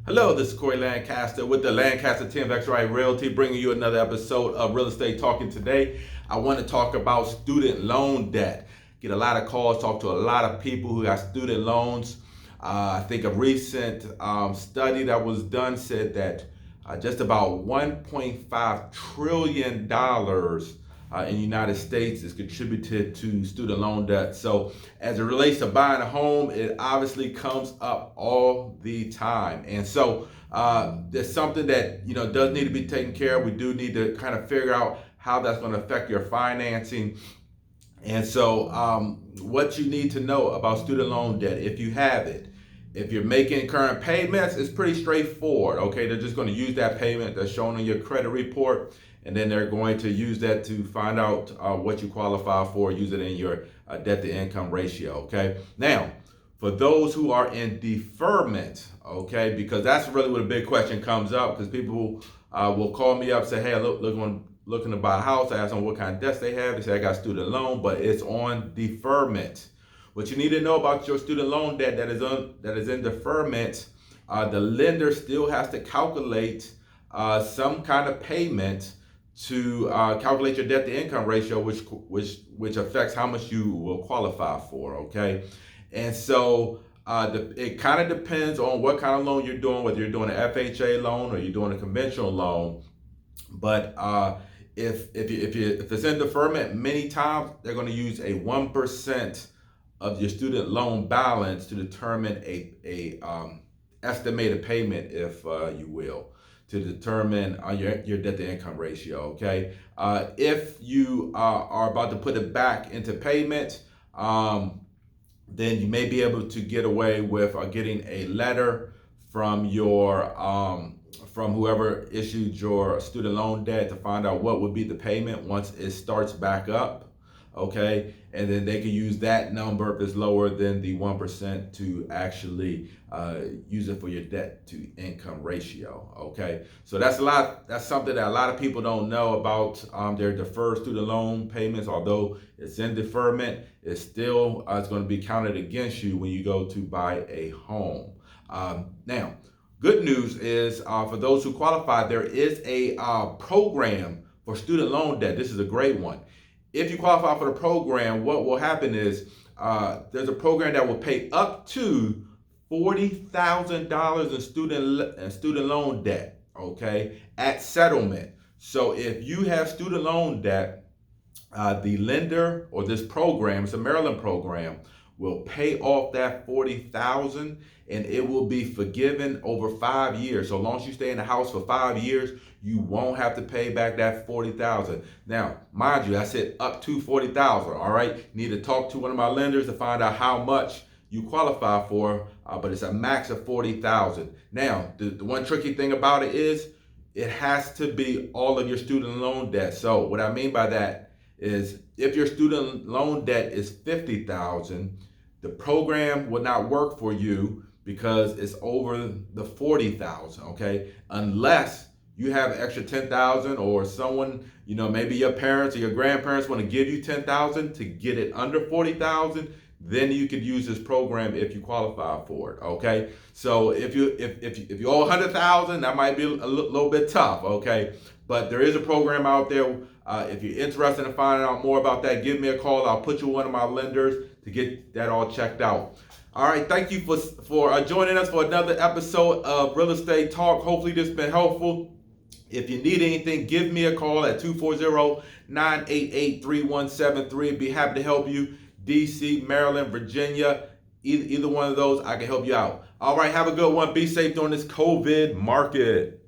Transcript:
Hello, this is Corey Lancaster with the Lancaster TMX Right Realty, bringing you another episode of Real Estate Talking. Today, I want to talk about student loan debt. Get a lot of calls, talk to a lot of people who got student loans. I think a recent study that was done said that just about $1.5 trillion in the United States is contributed to student loan debt. So as it relates to buying a home, it obviously comes up all the time. And so there's something that does need to be taken care of. We do need to kind of figure out how that's going to affect your financing. And so what you need to know about student loan debt, if you have it, if you're making current payments, it's pretty straightforward. Okay, they're just going to use that payment that's shown on your credit report, and then they're going to use that to find out what you qualify for, use it in your debt to income ratio. Okay, now for those who are in deferment, okay, because that's really where the big question comes up, because people will call me up, say, hey, looking to buy a house. I ask them what kind of debts they have. They say I got student loan, but it's on deferment. What you need to know about your student loan debt that is in deferment, the lender still has to calculate some kind of payment to calculate your debt to income ratio, which affects how much you will qualify for. Okay, and so it kind of depends on what kind of loan you're doing, whether you're doing an FHA loan or you're doing a conventional loan. But if it's in deferment, many times they're going to use a 1% of your student loan balance to determine a estimated payment, if you will, to determine your debt to income ratio. Okay, if you are about to put it back into payment, then you may be able to get away with getting a letter from your from whoever issued your student loan debt to find out what would be the payment once it starts back up. Okay, and then they can use that number if it's lower than the 1% to actually use it for your debt to income ratio. Okay, so that's something that a lot of people don't know about their deferred student loan payments. Although it's in deferment, it's still it's going to be counted against you when you go to buy a home. Now, good news is for those who qualify, there is a program for student loan debt. This is a great one. If you qualify for the program, what will happen is there's a program that will pay up to $40,000 in student loan debt, okay, at settlement. So if you have student loan debt, the lender or this program, it's a Maryland program, will pay off that $40,000 and it will be forgiven over 5 years. So long as you stay in the house for 5 years, you won't have to pay back that $40,000. Now, mind you, I said up to $40,000. All right, you need to talk to one of my lenders to find out how much you qualify for, but it's a max of $40,000. Now, the one tricky thing about it is it has to be all of your student loan debt. So what I mean by that is if your student loan debt is $50,000, the program will not work for you because it's over the $40,000. Okay, unless you have an extra $10,000 or someone, maybe your parents or your grandparents want to give you $10,000 to get it under $40,000, then you could use this program if you qualify for it. Okay, so if you owe $100,000, that might be a little bit tough. Okay, but there is a program out there. If you're interested in finding out more about that, give me a call. I'll put you with one of my lenders to get that all checked out. All right, thank you for joining us for another episode of Real Estate Talk. Hopefully this has been helpful. If you need anything, give me a call at 240-988-3173. I'd be happy to help you. DC, Maryland, Virginia, either one of those, I can help you out. All right, have a good one. Be safe during this COVID market.